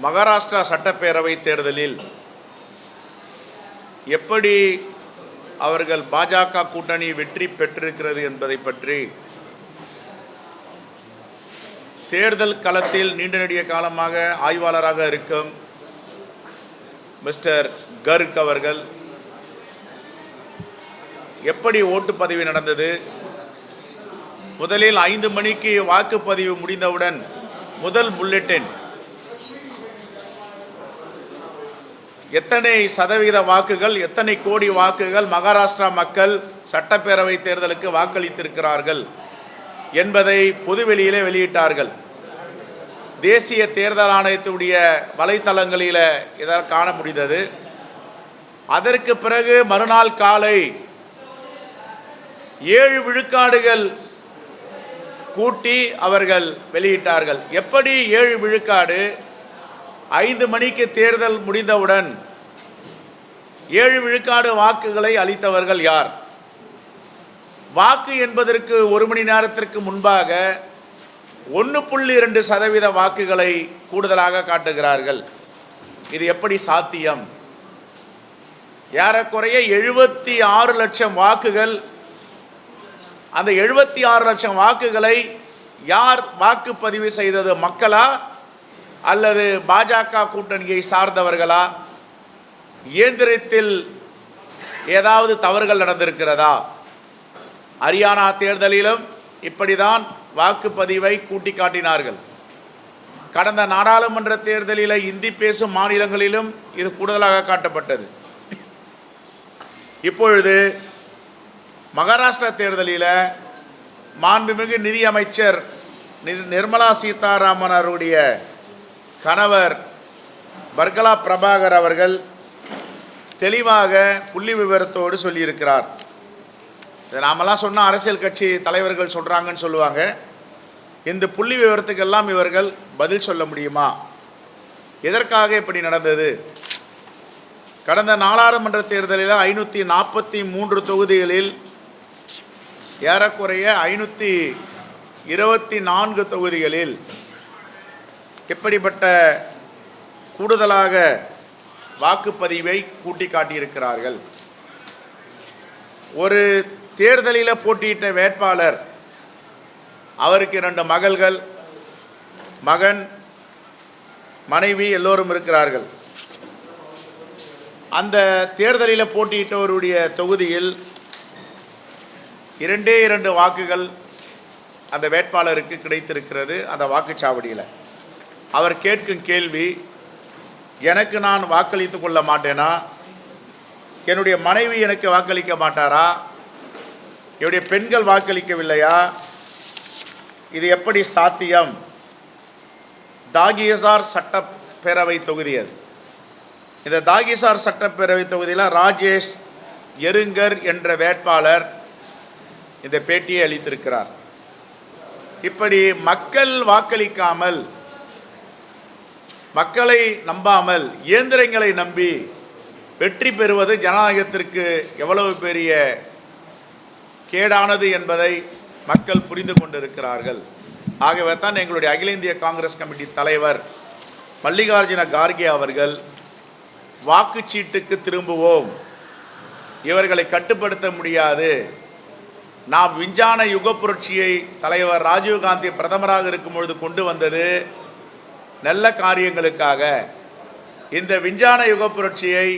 மகாராஷ்டிரா சட்டப்பேரவை தேர்தலில் எப்படி அவர்கள் பாஜக கூட்டணி வெற்றி பெற்றிருக்கிறது என்பதை பற்றி தேர்தல் களத்தில் நீண்ட நெடிய காலமாக ஆய்வாளராக இருக்கும் மிஸ்டர் கர்க் அவர்கள் எப்படி ஓட்டுப்பதிவு நடந்தது, முதலில் 5 மணிக்கு வாக்குப்பதிவு முடிந்தவுடன் முதல் புல்லட்டின் எத்தனை சதவீத வாக்குகள், எத்தனை கோடி வாக்குகள் மகாராஷ்டிரா மக்கள் சட்டப்பேரவை தேர்தலுக்கு வாக்களித்திருக்கிறார்கள் என்பதை பொதுவெளியிலே வெளியிட்டார்கள். தேசிய தேர்தல் ஆணையத்துடைய வலைத்தளங்களில் இதை காண முடிந்தது. அதற்கு பிறகு மறுநாள் காலை 7 விழுக்காடுகள் கூட்டி அவர்கள் வெளியிட்டார்கள். எப்படி 7 விழுக்காடு? 5 மணிக்கு தேர்தல் முடிந்தவுடன் 7 விழுக்காடு வாக்குகளை அளித்தவர்கள் யார்? வாக்கு என்பதற்கு 1 மணி நேரத்திற்கு முன்பாக 1.2% வாக்குகளை கூடுதலாக காட்டுகிறார்கள். இது எப்படி சாத்தியம்? ஏறக்குறைய 76 லட்சம் வாக்குகள். அந்த 76 லட்சம் வாக்குகளை யார் வாக்குப்பதிவு செய்தது? மக்களா அல்லது பாஜக கூட்டணியை சார்ந்தவர்களா? இயந்திரத்தில் ஏதாவது தவறுகள் நடந்திருக்கிறதா? ஹரியானா தேர்தலிலும் இப்படிதான் வாக்குப்பதிவை கூட்டி காட்டினார்கள். கடந்த நாடாளுமன்ற தேர்தலில் இந்தி பேசும் மாநிலங்களிலும் இது கூடுதலாக காட்டப்பட்டது. இப்பொழுது மகாராஷ்டிரா தேர்தலில் மாண்புமிகு நிதியமைச்சர் நிர்மலா சீதாராமன் அவருடைய கணவர் பர்கலா பிரபாகர் அவர்கள் தெளிவாக புள்ளி விவரத்தோடு சொல்லியிருக்கிறார். இதை நாமெல்லாம் சொன்னால் அரசியல் கட்சி தலைவர்கள் சொல்கிறாங்கன்னு சொல்லுவாங்க. இந்த புள்ளி விவரத்துக்கெல்லாம் இவர்கள் பதில் சொல்ல முடியுமா? எதற்காக இப்படி நடந்தது? கடந்த நாடாளுமன்ற தேர்தலில் 543 தொகுதிகளில் ஏறக்குறைய 524 தொகுதிகளில் எப்படிப்பட்ட கூடுதலாக வாக்குப்பதிவை கூட்டி காட்டியிருக்கிறார்கள். ஒரு தேர்தலில் போட்டியிட்ட வேட்பாளர், அவருக்கு 2 மகள்கள், மகன், மனைவி எல்லோரும் இருக்கிறார்கள். அந்த தேர்தலில் போட்டியிட்டவருடைய தொகுதியில் 2 வாக்குகள் அந்த வேட்பாளருக்கு கிடைத்திருக்கிறது. அந்த வாக்குச்சாவடியில் அவர் கேட்கும் கேள்வி, எனக்கு நான் வாக்களித்து கொள்ள மாட்டேனா? என்னுடைய மனைவி எனக்கு வாக்களிக்க மாட்டாரா? என்னுடைய பெண்கள் வாக்களிக்கவில்லையா? இது எப்படி சாத்தியம்? தாகிசார் சட்டப்பேரவை தொகுதி அது. இந்த தாகிசார் சட்டப்பேரவை தொகுதியில் ராஜேஷ் எருங்கர் என்ற வேட்பாளர் இந்த பேட்டியை அளித்திருக்கிறார். இப்படி மக்கள் வாக்களிக்காமல், மக்களை நம்பாமல் இயந்திரங்களை நம்பி வெற்றி பெறுவது ஜனநாயகத்திற்கு எவ்வளவு பெரிய கேடானது என்பதை மக்கள் புரிந்து கொண்டிருக்கிறார்கள். ஆகவே தான் எங்களுடைய அகில இந்திய காங்கிரஸ் கமிட்டி தலைவர் மல்லிகார்ஜுன கார்கே அவர்கள் வாக்குச்சீட்டுக்கு திரும்புவோம், இவர்களை கட்டுப்படுத்த முடியாது, நாம் விஞ்ஞான யுக புரட்சியை தலைவர் ராஜீவ்காந்தி பிரதமராக இருக்கும் பொழுது கொண்டு வந்தது நல்ல காரியங்களுக்காக, இந்த விஞ்ஞான யுக புரட்சியை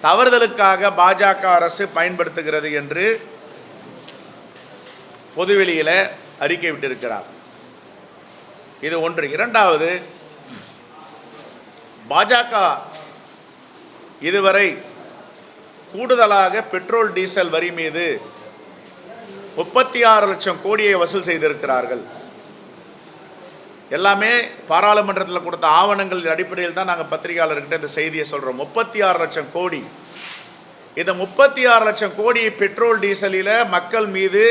தவறுதலுக்காக பாஜக அரசு பயன்படுத்துகிறது என்று பொதுவெளியில் அறிக்கை விட்டிருக்கிறார். இது ஒன்று. இரண்டாவது, பாஜக இதுவரை கூடுதலாக பெட்ரோல் டீசல் வரி மீது 36 லட்சம் கோடியை வசூல் செய்திருக்கிறார்கள். எல்லாமே பாராளுமன்றத்தில் கொடுத்த ஆவணங்கள் அடிப்படையில் தான் நாங்கள் பத்திரிகையாளர்கிட்ட இந்த செய்தியை சொல்கிறோம். 36 லட்சம் கோடி. இந்த 36 லட்சம் கோடி பெட்ரோல் டீசலில் மக்கள் மீது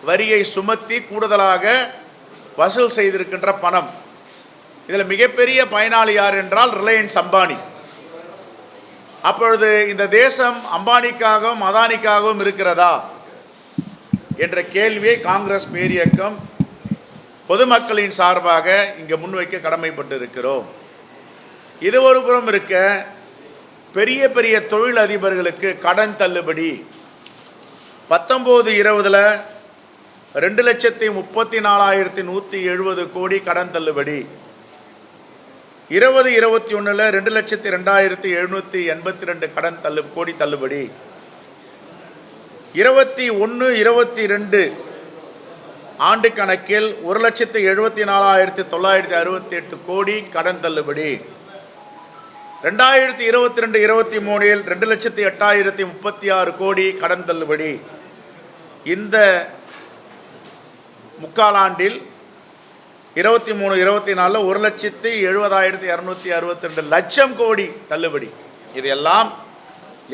வரியை சுமத்தி கூடுதலாக வசூல் செய்திருக்கின்ற பணம். இதில் மிகப்பெரிய பயனாளி யார் என்றால் ரிலையன்ஸ் அம்பானி. அப்பொழுது இந்த தேசம் அம்பானிக்காகவும் அதானிக்காகவும் இருக்கிறதா என்ற கேள்வியை காங்கிரஸ் பேரியக்கம் பொதுமக்களின் சார்பாக இங்கே முன்வைக்க கடமைப்பட்டு இருக்கிறோம். இது ஒரு புறம் இருக்க, பெரிய பெரிய தொழில் அதிபர்களுக்கு கடன் தள்ளுபடி 19-20 2,34,170 கோடி கடன் தள்ளுபடி, 20-21 2,02,782 கடன் கோடி தள்ளுபடி, 21-22 ஆண்டு கணக்கில் 1,74,968 கோடி கடன் தள்ளுபடி, 2022-23 2,08,036 கோடி கடன் தள்ளுபடி. இந்த முக்காலாண்டில் 23-24 1,70,262 லட்சம் கோடி தள்ளுபடி. இதெல்லாம்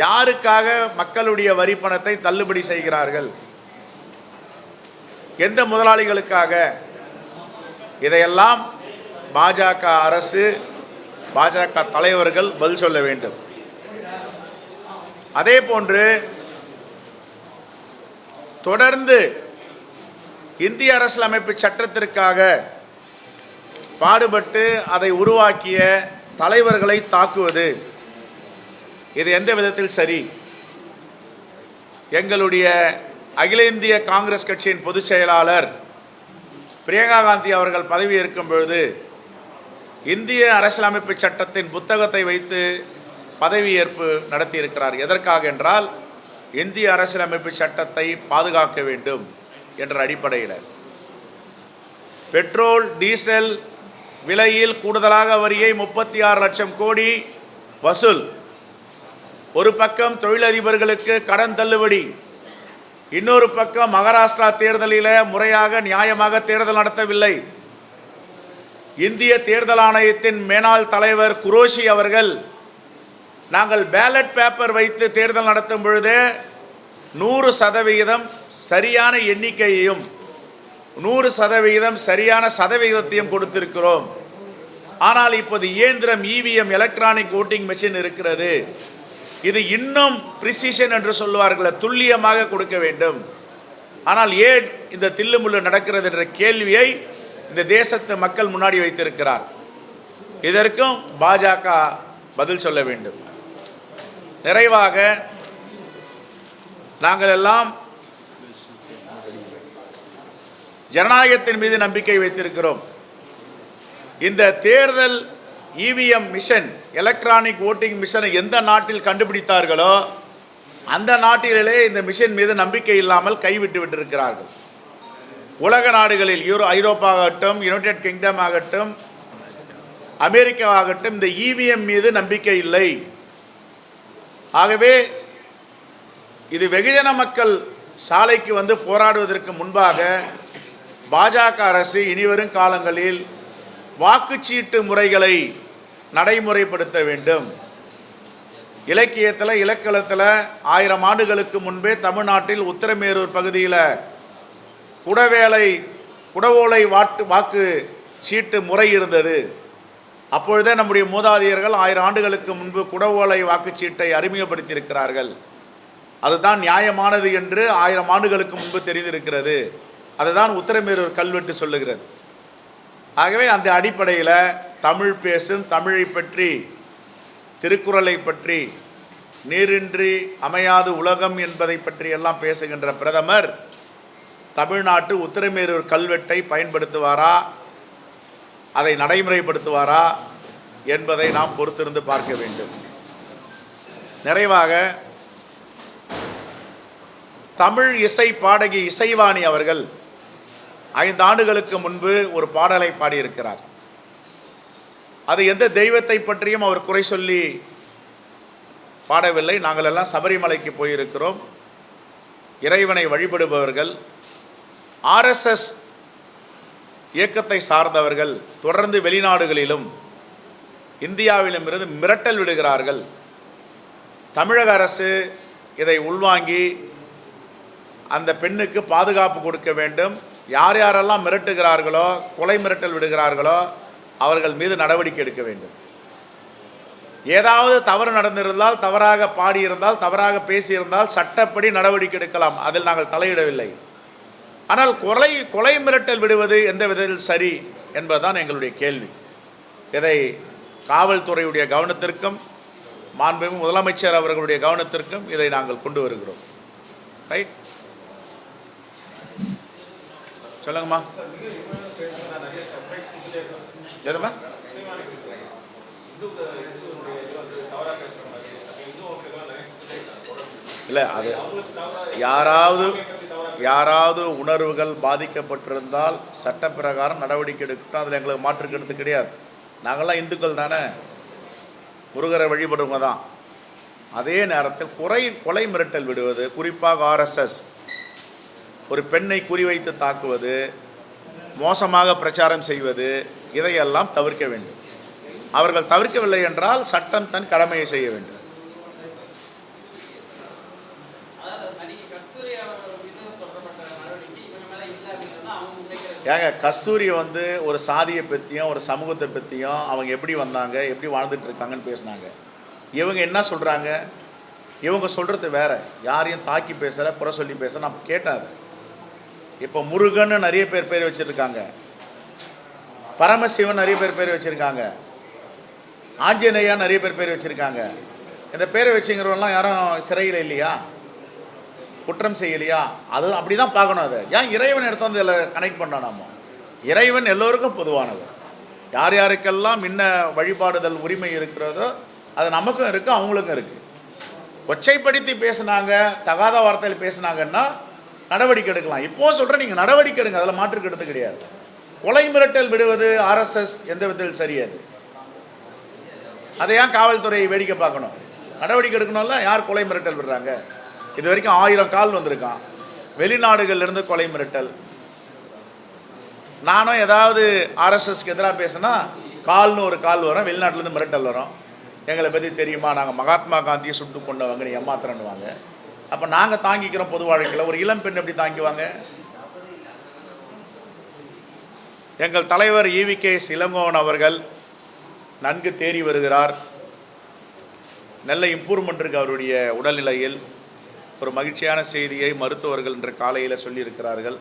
யாருக்காக மக்களுடைய வரி பணத்தை தள்ளுபடி செய்கிறார்கள்? எந்த முதலாளிகளுக்காக? இதையெல்லாம் பாஜக அரசு, பாஜக தலைவர்கள் பதில் சொல்ல வேண்டும். அதே போன்று தொடர்ந்து இந்திய அரசியலமைப்பு சட்டத்திற்காக பாடுபட்டு அதை உருவாக்கிய தலைவர்களை தாக்குவது, இது எந்த விதத்தில் சரி? எங்களுடைய அகில இந்திய காங்கிரஸ் கட்சியின் பொதுச் செயலாளர் பிரியங்கா காந்தி அவர்கள் பதவி ஏற்கும் பொழுது இந்திய அரசியலமைப்பு சட்டத்தின் புத்தகத்தை வைத்து பதவியேற்பு நடத்தியிருக்கிறார். எதற்காக என்றால், இந்திய அரசியலமைப்பு சட்டத்தை பாதுகாக்க வேண்டும் என்ற அடிப்படையில். பெட்ரோல் டீசல் விலையில் கூடுதலாக வரியை 36 லட்சம் கோடி வசூல். ஒரு பக்கம் தொழிலதிபர்களுக்கு கடன் தள்ளுபடி, இன்னொரு பக்கம் மகாராஷ்டிரா தேர்தலில் முறையாக நியாயமாக தேர்தல் நடத்தவில்லை. இந்திய தேர்தல் ஆணையத்தின் மேனாள் தலைவர் குரோஷி அவர்கள், நாங்கள் பேலட் பேப்பர் வைத்து தேர்தல் நடத்தும் பொழுது 100% சரியான எண்ணிக்கையையும் 100% சரியான சதவிகிதத்தையும் கொடுத்திருக்கிறோம். ஆனால் இப்போது இயந்திரம் இவிஎம் எலக்ட்ரானிக் ஓட்டிங் மெஷின் இருக்கிறது. இது இன்னும் பிரிசிஷன் என்று சொல்லுவார்கள், துல்லியமாக கொடுக்க வேண்டும். ஆனால் ஏன் இந்த தில்லுமுள்ளு நடக்கிறது என்ற கேள்வியை இந்த தேசத்து மக்கள் முன்னாடி வைத்திருக்கிறார். இதற்கும் பாஜக பதில் சொல்ல வேண்டும். நிறைவாக, நாங்கள் எல்லாம் ஜனநாயகத்தின் மீது நம்பிக்கை வைத்திருக்கிறோம். இந்த தேர்தல் இவிஎம் மிஷன், எலக்ட்ரானிக் ஓட்டிங் மிஷனை எந்த நாட்டில் கண்டுபிடித்தார்களோ அந்த நாட்டிலே இந்த மிஷன் மீது நம்பிக்கை இல்லாமல் கைவிட்டு விட்டிருக்கிறார்கள். உலக நாடுகளில் ஐரோப்பா ஆகட்டும், யுனைடெட் கிங்டம் ஆகட்டும், அமெரிக்கா ஆகட்டும், இந்த இவிஎம் மீது நம்பிக்கை இல்லை. ஆகவே இது வெகுஜன மக்கள் சாலைக்கு வந்து போராடுவதற்கு முன்பாக பாஜக அரசு இனிவரும் காலங்களில் வாக்குச்சீட்டு முறைகளை நடைமுறைப்படுத்த வேண்டும். இலக்கியத்தில், இலக்கணத்தில் 1000 ஆண்டுகளுக்கு முன்பே தமிழ்நாட்டில் உத்தரமேரூர் பகுதியில் குடவோலை வாக்கு சீட்டு முறை இருந்தது. அப்பொழுதே நம்முடைய மூதாதையர்கள் 1000 ஆண்டுகளுக்கு முன்பு குடவோலை வாக்குச்சீட்டை அறிமுகப்படுத்தியிருக்கிறார்கள். அதுதான் நியாயமானது என்று 1000 ஆண்டுகளுக்கு முன்பு தெரிந்திருக்கிறது. அதுதான் உத்தரமேரூர் கல்வெட்டு சொல்லுகிறது. ஆகவே அந்த அடிப்படையில் தமிழ் பேசும், தமிழை பற்றி, திருக்குறளை பற்றி, நீரின்றி அமையாது உலகம் என்பதை பற்றி எல்லாம் பேசுகின்ற பிரதமர் தமிழ்நாட்டு உத்தரமேரூர் கல்வெட்டை பயன்படுத்துவாரா, அதை நடைமுறைப்படுத்துவாரா என்பதை நாம் பொறுத்திருந்து பார்க்க வேண்டும். நிறைவாக, தமிழ் இசை பாடகி இசைவாணி அவர்கள் 5 ஆண்டுகளுக்கு முன்பு ஒரு பாடலை பாடியிருக்கிறார். அது எந்த தெய்வத்தை பற்றியும் அவர் குறை சொல்லி பாடவில்லை. நாங்கள் எல்லாம் சபரிமலைக்கு போயிருக்கிறோம். இறைவனை வழிபடுபவர்கள், ஆர்எஸ்எஸ் இயக்கத்தை சார்ந்தவர்கள் தொடர்ந்து வெளிநாடுகளிலும் இந்தியாவிலும் இருந்து மிரட்டல் விடுகிறார்கள். தமிழக அரசு இதை உள்வாங்கி அந்த பெண்ணுக்கு பாதுகாப்பு கொடுக்க வேண்டும். யார் யாரெல்லாம் மிரட்டுகிறார்களோ, கொலை மிரட்டல் விடுகிறார்களோ அவர்கள் மீது நடவடிக்கை எடுக்க வேண்டும். ஏதாவது தவறு நடந்திருந்தால், தவறாக பாடியிருந்தால், தவறாக பேசியிருந்தால் சட்டப்படி நடவடிக்கை எடுக்கலாம். அதில் நாங்கள் தலையிடவில்லை. ஆனால் கொலை மிரட்டல் விடுவது எந்த விதத்தில் சரி என்பதுதான் எங்களுடைய கேள்வி. இதை காவல்துறையுடைய கவனத்திற்கும் மாண்புமிகு முதலமைச்சர் அவர்களுடைய கவனத்திற்கும் இதை நாங்கள் கொண்டு வருகிறோம். ரைட், சொல்லுங்கம்மா. சரிம்மா. இல்லை, அது யாராவது உணர்வுகள் பாதிக்கப்பட்டிருந்தால் சட்டப்பிரகாரம் நடவடிக்கை எடுக்கட்டும். அதில் எங்களுக்கு மாற்று கருத்து கிடையாது. நாங்கள்லாம் இந்துக்கள் தானே, முருகரை வழிபடுவங்க தான். அதே நேரத்தில் கொலை மிரட்டல் விடுவது, குறிப்பாக RSS ஒரு பெண்ணை குறிவைத்து தாக்குவது, மோசமாக பிரச்சாரம் செய்வது, இதையெல்லாம் தவிர்க்க வேண்டும். அவர்கள் தவிர்க்கவில்லை என்றால் சட்டம் தன் கடமையை செய்ய வேண்டும். ஏங்க, கஸ்தூரி ஒரு சாதியை பற்றியும் ஒரு சமூகத்தை பற்றியும் அவங்க எப்படி வந்தாங்க, எப்படி வாழ்ந்துட்டு இருக்காங்கன்னு பேசினாங்க. இவங்க என்ன சொல்கிறாங்க? இவங்க சொல்கிறது வேற. யாரையும் தாக்கி பேசலை, குறை சொல்லி பேச நான் கேட்டேன். அது இப்போ முருகன்னு நிறைய பேர் வச்சுருக்காங்க, பரமசிவன் நிறைய பேர் வச்சுருக்காங்க, ஆஞ்சநேயா நிறைய பேர் வச்சுருக்காங்க. இந்த பேரை வச்சுங்கிறவங்களாம் யாரும் சிறையில் இல்லையா, குற்றம் செய்யலையா? அது அப்படி தான் பார்க்கணும். அதை ஏன் இறைவன் எடுத்து வந்து இதில் கனெக்ட் பண்ணோம்? நம்ம இறைவன் எல்லோருக்கும் பொதுவானவர். யார் யாருக்கெல்லாம் இன்ன வழிபாடுதல் உரிமை இருக்கிறதோ அது நமக்கும் இருக்குது, அவங்களுக்கும் இருக்குது. கொச்சைப்படுத்தி பேசுனாங்க, தகாத வார்த்தையில் பேசுனாங்கன்னா நடவடிக்கை எடுக்கலாம். இப்போது சொல்கிறேன், நீங்கள் நடவடிக்கை எடுங்க, அதில் மாற்று கருத்து கிடையாது. கொலை மிரட்டல் விடுவது RSS எந்த விதத்தில் சரியாது? அதை ஏன் காவல்துறை வேடிக்கை பார்க்கணும்? நடவடிக்கை எடுக்கணும்ல. யார் கொலை மிரட்டல் விடுறாங்க? இது வரைக்கும் 1000 கால் வந்திருக்கான் வெளிநாடுகள்லேருந்து கொலை மிரட்டல். நானும் ஏதாவது RSSக்கு எதிராக பேசினா கால்னு ஒரு கால் வரும், வெளிநாட்டிலேருந்து மிரட்டல் வரும். எங்களை பற்றி தெரியுமா, நாங்கள் மகாத்மா காந்தியை சுட்டு கொண்டவங்க, நீ ஏமாத்துறன்னுவாங்க. அப்போ நாங்கள் தாங்கிக்கிறோம் பொது வாழ்க்கையில். ஒரு இளம் பெண் எப்படி தாங்கிக்குவாங்க? எங்கள் தலைவர் EVK இளங்கோவன் அவர்கள் நன்கு தேறி வருகிறார். நல்ல இம்ப்ரூவ்மெண்ட் இருக்குது அவருடைய உடல்நிலையில். ஒரு மகிழ்ச்சியான செய்தியை மருத்துவர்கள் இன்று காலையில் சொல்லியிருக்கிறார்கள்.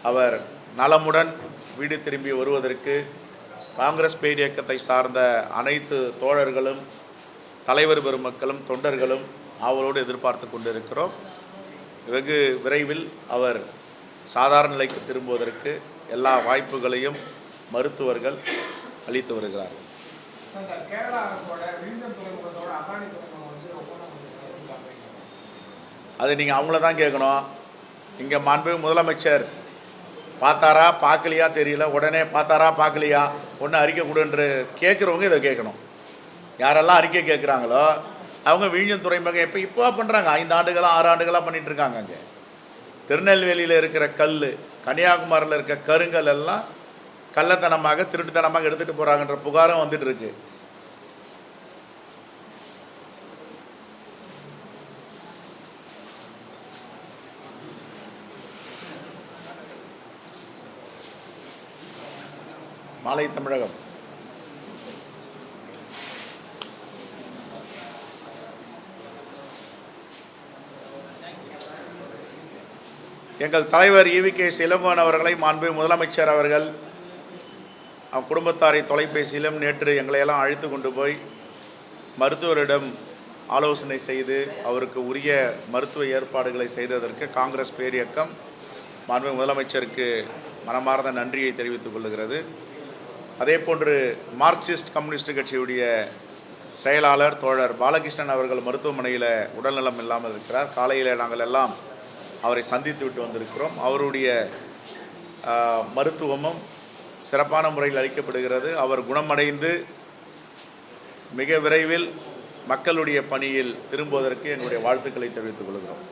அவர் நலமுடன் வீடு திரும்பி வருவதற்கு காங்கிரஸ் பேரியக்கத்தை சார்ந்த அனைத்து தோழர்களும் தலைவர் பெருமக்களும் தொண்டர்களும் அவரோடு எதிர்பார்த்து கொண்டிருக்கிறோம். வெகு விரைவில் அவர் சாதாரண நிலைக்கு திரும்புவதற்கு எல்லா வாய்ப்புகளையும் மருத்துவர்கள் அளித்து வருகிறார்கள். அது நீங்கள் அவங்கள தான் கேட்கணும். இங்கே மாண்புமிகு முதலமைச்சர் பார்த்தாரா பார்க்கலையா தெரியல, உடனே பார்த்தாரா பார்க்கலையா ஒன்று அறிக்கை கொடுன்று கேட்குறவங்க இதை கேட்கணும். யாரெல்லாம் அறிக்கை கேட்குறாங்களோ அவங்க விழிஞம் துறைமுகம் இப்போ பண்ணுறாங்க. 5 ஆண்டுகளாக 6 ஆண்டுகளாக பண்ணிகிட்டு இருக்காங்க. அங்கே திருநெல்வேலியில் இருக்கிற கல், கன்னியாகுமரியில் இருக்க கருங்கல் எல்லாம் கள்ளத்தனமாக திருட்டுத்தனமாக எடுத்துகிட்டு போகிறாங்கன்ற புகாரும் வந்துட்டு இருக்கு. மாலை தமிழகம். எங்கள் தலைவர் EVK இளங்கோவன் அவர்களை மாண்புமிகு முதலமைச்சர் அவர்கள் குடும்பத்தாரை தொலைபேசியிலும் நேற்று எங்களையெல்லாம் அழைத்து கொண்டு போய் மருத்துவரிடம் ஆலோசனை செய்து அவருக்கு உரிய மருத்துவ ஏற்பாடுகளை செய்ததற்கு காங்கிரஸ் பேரியக்கம் மாண்புமிகு முதலமைச்சருக்கு மனமார்ந்த நன்றியை தெரிவித்துக் கொள்கிறது. அதே போன்று மார்க்சிஸ்ட் கம்யூனிஸ்ட் கட்சியுடைய செயலாளர் தோழர் பாலகிருஷ்ணன் அவர்கள் மருத்துவமனையில் உடல்நலம் இல்லாமல் இருக்கிறார். காலையில் நாங்கள் எல்லாம் அவரை சந்தித்து விட்டு வந்திருக்கிறோம். அவருடைய மருத்துவமும் சிறப்பான முறையில் அளிக்கப்படுகிறது. அவர் குணமடைந்து மிக விரைவில் மக்களுடைய பணியில் திரும்புவதற்கு எங்களுடைய வாழ்த்துக்களை தெரிவித்துக் கொள்கிறோம்.